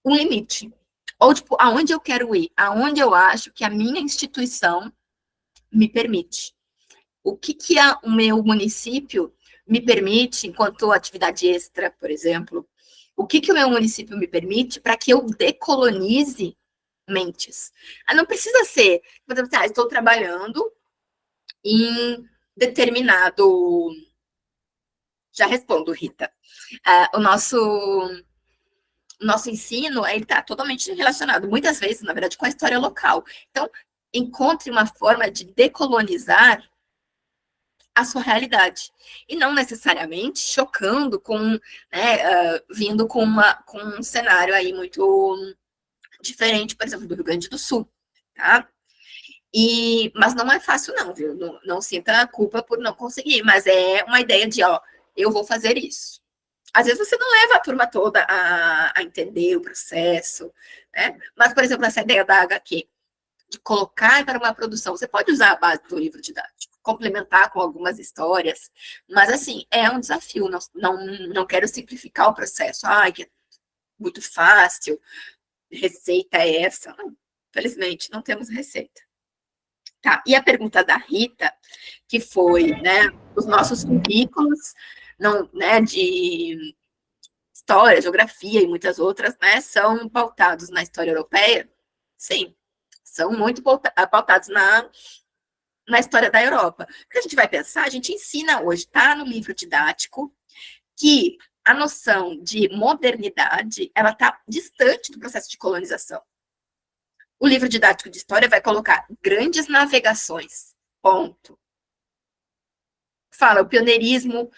um limite. Ou, tipo, aonde eu quero ir? Aonde eu acho que a minha instituição me permite? O que o meu município me permite enquanto atividade extra, por exemplo? O que o meu município me permite para que eu decolonize mentes? Não precisa ser, por exemplo, estou trabalhando em determinado... Já respondo, Rita. O nosso ensino está totalmente relacionado, muitas vezes, na verdade, com a história local. Então, encontre uma forma de decolonizar a sua realidade, e não necessariamente chocando com, né, vindo com um cenário aí muito diferente, por exemplo, do Rio Grande do Sul, tá? Mas não é fácil não, viu? Não sinta a culpa por não conseguir, mas é uma ideia de, eu vou fazer isso. Às vezes você não leva a turma toda a entender o processo, né? Mas, por exemplo, essa ideia da HQ, de colocar para uma produção, você pode usar a base do livro didático, complementar com algumas histórias, mas, assim, é um desafio, não quero simplificar o processo, que é muito fácil, receita é essa. Não, infelizmente, não temos receita. Tá, e a pergunta da Rita, que foi, né, os nossos currículos, né, de história, geografia e muitas outras, né, são pautados na história europeia? Sim, são muito pautados na história da Europa. Porque a gente vai pensar, a gente ensina hoje, tá no livro didático, que a noção de modernidade, ela está distante do processo de colonização. O livro didático de história vai colocar grandes navegações, ponto. Fala o pioneirismo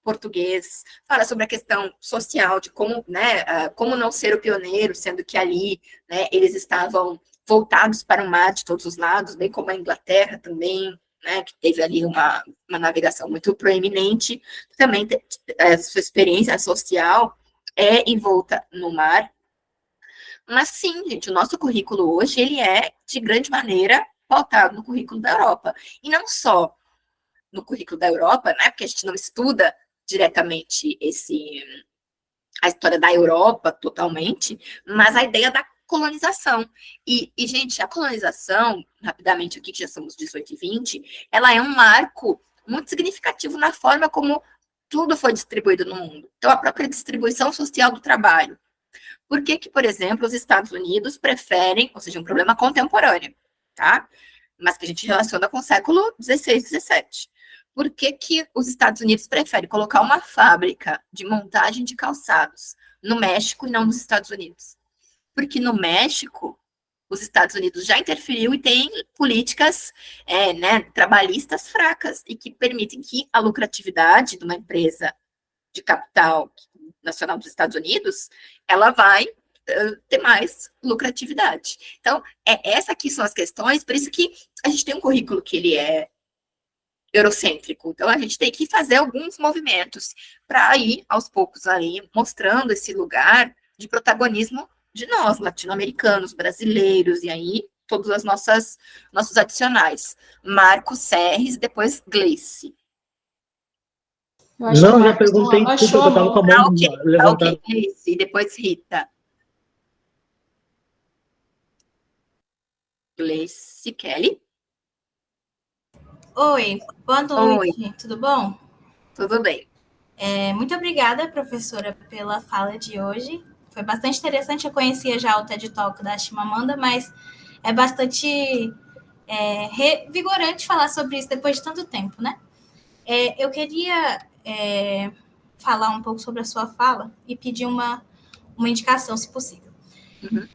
português, fala sobre a questão social, de como, né, como não ser o pioneiro, sendo que ali, né, eles estavam voltados para o mar de todos os lados, bem como a Inglaterra também, né, que teve ali uma navegação muito proeminente, também sua experiência social é envolta no mar. Mas sim, gente, o nosso currículo hoje, ele é, de grande maneira, pautado no currículo da Europa. E não só no currículo da Europa, né, porque a gente não estuda diretamente a história da Europa totalmente, mas a ideia da colonização. E, gente, a colonização, rapidamente aqui, que já somos 18h20, ela é um marco muito significativo na forma como tudo foi distribuído no mundo. Então, a própria distribuição social do trabalho. Por que, por exemplo, os Estados Unidos preferem, ou seja, um problema contemporâneo, tá? Mas que a gente relaciona com o século XVI, XVII. Por que os Estados Unidos preferem colocar uma fábrica de montagem de calçados no México e não nos Estados Unidos? Porque no México, os Estados Unidos já interferiu e tem políticas né, trabalhistas fracas e que permitem que a lucratividade de uma empresa de capital nacional dos Estados Unidos, ela vai ter mais lucratividade. Então, essa aqui são as questões, por isso que a gente tem um currículo que ele é eurocêntrico. Então, a gente tem que fazer alguns movimentos para ir, aos poucos, ali, mostrando esse lugar de protagonismo de nós, latino-americanos, brasileiros, e aí todos os nossos adicionais. Marco Serres, depois Gleice. Não, já perguntei tudo, eu estava com a mão levantada. Gleice, e depois Rita. Gleice Kelly. Oi, boa noite, tudo bom? Tudo bem. Muito obrigada, professora, pela fala de hoje. Foi bastante interessante, eu conhecia já o TED Talk da Chimamanda, mas é bastante revigorante falar sobre isso depois de tanto tempo, né? Eu queria falar um pouco sobre a sua fala e pedir uma indicação, se possível. Uhum.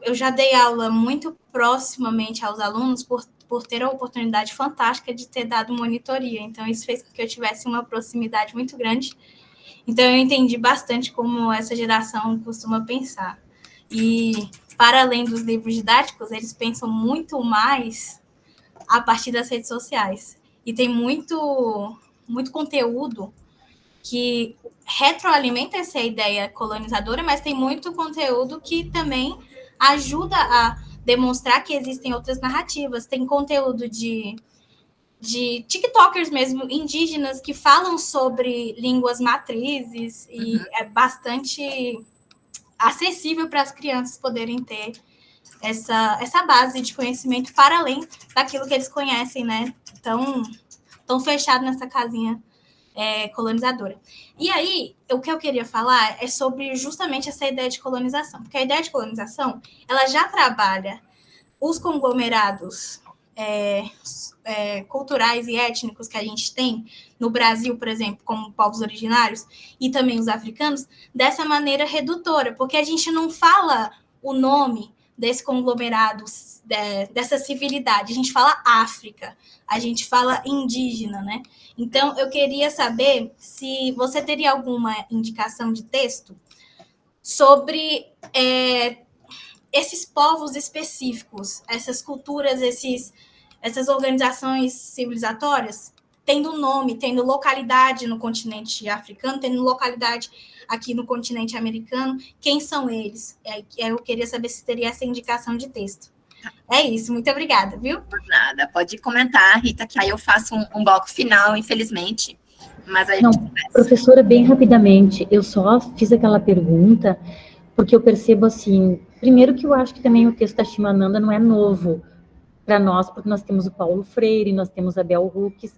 Eu já dei aula muito proximamente aos alunos por ter a oportunidade fantástica de ter dado monitoria. Então, isso fez com que eu tivesse uma proximidade muito grande. Então, eu entendi bastante como essa geração costuma pensar. E, para além dos livros didáticos, eles pensam muito mais a partir das redes sociais. E tem muito conteúdo que retroalimenta essa ideia colonizadora, mas tem muito conteúdo que também ajuda a demonstrar que existem outras narrativas. Tem conteúdo de tiktokers mesmo, indígenas, que falam sobre línguas matrizes, e é bastante acessível para as crianças poderem ter essa base de conhecimento para além daquilo que eles conhecem, né? Tão fechado nessa casinha colonizadora. E aí, o que eu queria falar é sobre justamente essa ideia de colonização, porque a ideia de colonização, ela já trabalha os conglomerados culturais e étnicos que a gente tem no Brasil, por exemplo, como povos originários, e também os africanos, dessa maneira redutora, porque a gente não fala o nome desse conglomerado, dessa civilidade, a gente fala África, a gente fala indígena, né? Então, eu queria saber se você teria alguma indicação de texto sobre esses povos específicos, essas culturas, essas organizações civilizatórias, tendo nome, tendo localidade no continente africano, tendo localidade aqui no continente americano, quem são eles? Eu queria saber se teria essa indicação de texto. É isso, muito obrigada, viu? Por nada, pode comentar, Rita, que aí eu faço um bloco final, infelizmente, mas aí Não, professora, bem rapidamente, eu só fiz aquela pergunta porque eu percebo assim, primeiro que eu acho que também o texto da Chimamanda não é novo para nós, porque nós temos o Paulo Freire, nós temos a Bell Hooks,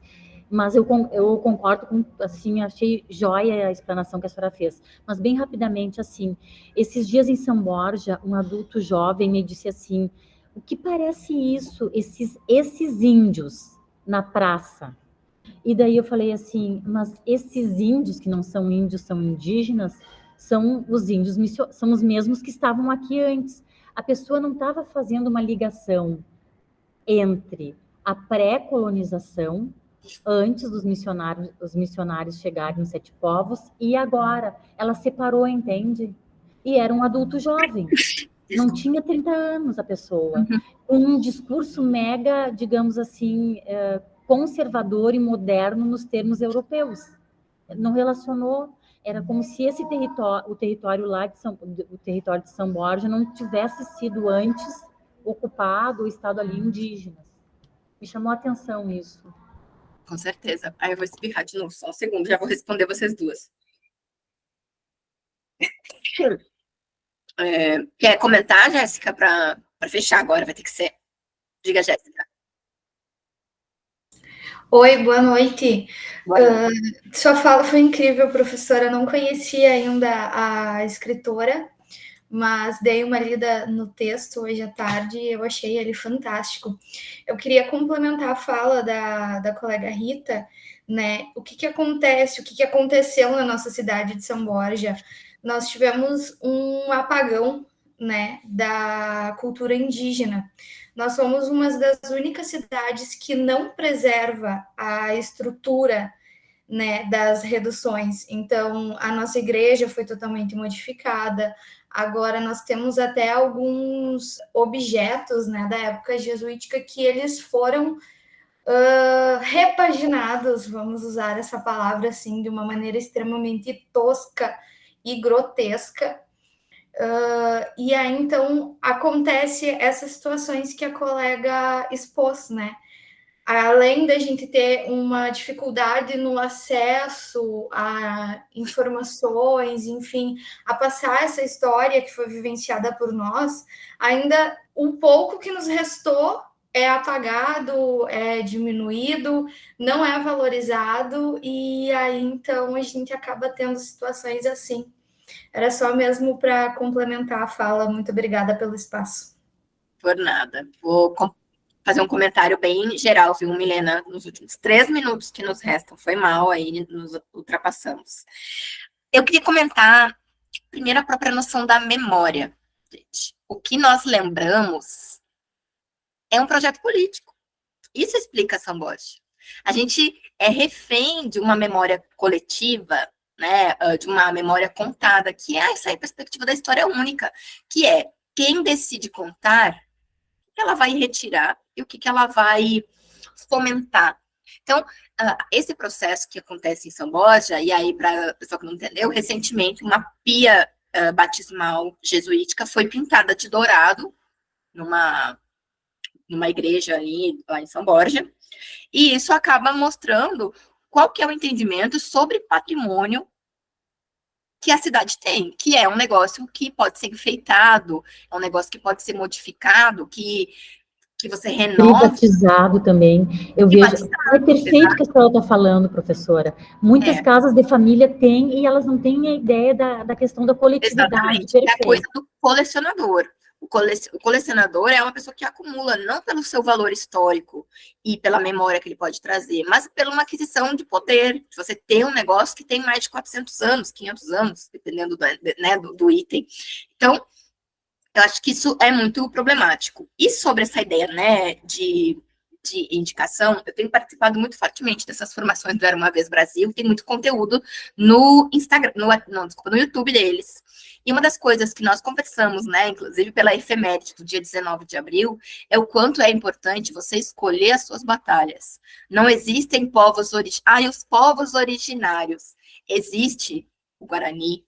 mas eu concordo com, assim, achei joia a explanação que a senhora fez. Mas bem rapidamente, assim, esses dias em São Borja, um adulto jovem me disse assim, o que parece isso, esses índios na praça? E daí eu falei assim, mas esses índios que não são índios, são indígenas, são os índios, são os mesmos que estavam aqui antes. A pessoa não estava fazendo uma ligação entre a pré-colonização, antes dos missionários chegarem nos 7 povos, e agora. Ela separou, entende? E era um adulto jovem. Não tinha 30 anos a pessoa. Com um discurso mega, digamos assim, conservador e moderno nos termos europeus. Não relacionou. Era como se esse território, o território lá o território de São Borja não tivesse sido antes ocupado, o estado ali indígenas. Me chamou a atenção isso. Com certeza. Aí eu vou espirrar de novo, só um segundo, já vou responder vocês duas. Quer comentar, Jéssica, para fechar agora? Vai ter que ser. Diga, Jéssica. Oi, boa noite. Sua fala foi incrível, professora. Eu não conhecia ainda a escritora, mas dei uma lida no texto hoje à tarde e eu achei ele fantástico. Eu queria complementar a fala da colega Rita, né? O que acontece, o que aconteceu na nossa cidade de São Borja? Nós tivemos um apagão, né, da cultura indígena. Nós somos uma das únicas cidades que não preserva a estrutura, né, das reduções. Então, a nossa igreja foi totalmente modificada. Agora, nós temos até alguns objetos, né, da época jesuítica que eles foram repaginados, vamos usar essa palavra assim, de uma maneira extremamente tosca e grotesca. E aí, então, acontece essas situações que a colega expôs, né? Além da gente ter uma dificuldade no acesso a informações, enfim, a passar essa história que foi vivenciada por nós, ainda o pouco que nos restou é apagado, é diminuído, não é valorizado, e aí, então, a gente acaba tendo situações assim. Era só mesmo para complementar a fala. Muito obrigada pelo espaço. Por nada. Vou fazer um comentário bem geral, viu, Milena? Nos últimos 3 minutos que nos restam. Foi mal, aí nos ultrapassamos. Eu queria comentar, primeiro, a própria noção da memória. Gente. O que nós lembramos é um projeto político. Isso explica São Borja. A gente é refém de uma memória coletiva, né, de uma memória contada, que é essa perspectiva da história única, que é quem decide contar, o que ela vai retirar e o que ela vai fomentar. Então, esse processo que acontece em São Borja, e aí, para a pessoa que não entendeu, recentemente uma pia batismal jesuítica foi pintada de dourado numa igreja ali, lá em São Borja, e isso acaba mostrando qual que é o entendimento sobre patrimônio que a cidade tem, que é um negócio que pode ser enfeitado, é um negócio que pode ser modificado, que você renova. Privatizado também. Eu vejo. É perfeito o que a senhora está falando, professora. Muitas casas de família têm e elas não têm a ideia da questão da coletividade. Exatamente. É a coisa do colecionador. O colecionador é uma pessoa que acumula não pelo seu valor histórico e pela memória que ele pode trazer, mas pela uma aquisição de poder, de você ter um negócio que tem mais de 400 anos, 500 anos, dependendo do item. Então, eu acho que isso é muito problemático. E sobre essa ideia, né, de indicação, eu tenho participado muito fortemente dessas formações do Era Uma Vez Brasil, tem muito conteúdo no Instagram, no YouTube deles. E uma das coisas que nós conversamos, né, inclusive pela efeméride do dia 19 de abril, é o quanto é importante você escolher as suas batalhas. Não existem povos originários. Os povos originários. Existe o Guarani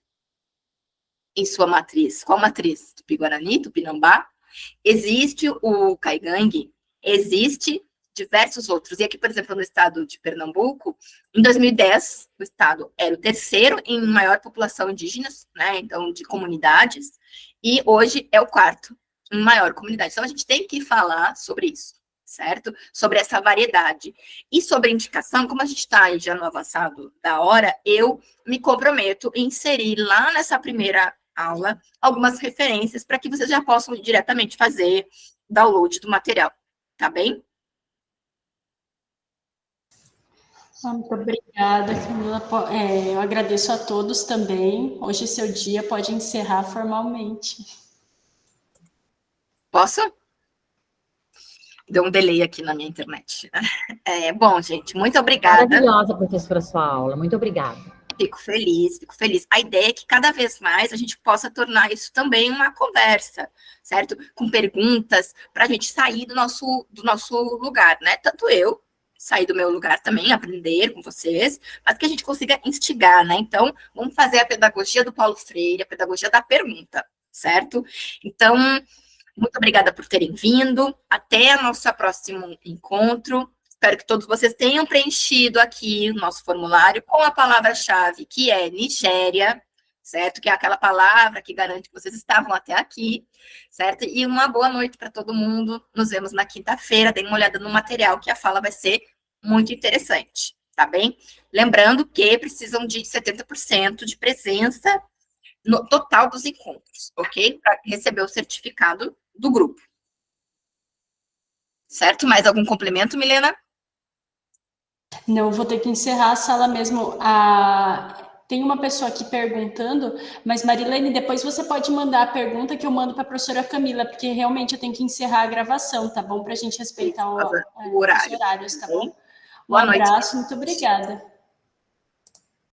em sua matriz. Qual matriz? Tupi-Guarani, Tupinambá. Existe o Caigangue. Existe diversos outros. E aqui, por exemplo, no estado de Pernambuco, em 2010, o estado era o terceiro em maior população indígena, né, então, de comunidades, e hoje é o quarto em maior comunidade. Então, a gente tem que falar sobre isso, certo? Sobre essa variedade. E sobre indicação, como a gente está já no avançado da hora, eu me comprometo em inserir lá nessa primeira aula algumas referências para que vocês já possam diretamente fazer download do material, tá bem? Muito obrigada, Camila. Eu agradeço a todos também. Hoje seu dia pode encerrar formalmente. Posso? Deu um delay aqui na minha internet. Bom, gente, muito obrigada. Maravilhosa, professora, sua aula. Muito obrigada. Fico feliz, fico feliz. A ideia é que cada vez mais a gente possa tornar isso também uma conversa, certo? Com perguntas, para a gente sair do nosso lugar, né? Tanto eu sair do meu lugar também, aprender com vocês, mas que a gente consiga instigar, né? Então, vamos fazer a pedagogia do Paulo Freire, a pedagogia da pergunta, certo? Então, muito obrigada por terem vindo. Até o nosso próximo encontro. Espero que todos vocês tenham preenchido aqui o nosso formulário com a palavra-chave, que é Nigéria, certo? Que é aquela palavra que garante que vocês estavam até aqui, certo? E uma boa noite para todo mundo. Nos vemos na quinta-feira. Deem uma olhada no material, que a fala vai ser muito interessante, tá bem? Lembrando que precisam de 70% de presença no total dos encontros, ok? Para receber o certificado do grupo. Certo? Mais algum complemento, Milena? Não, vou ter que encerrar a sala mesmo. Tem uma pessoa aqui perguntando, mas Marilene, depois você pode mandar a pergunta que eu mando para a professora Camila, porque realmente eu tenho que encerrar a gravação, tá bom? Para a gente respeitar os horários, tá bom? Um abraço, muito obrigada.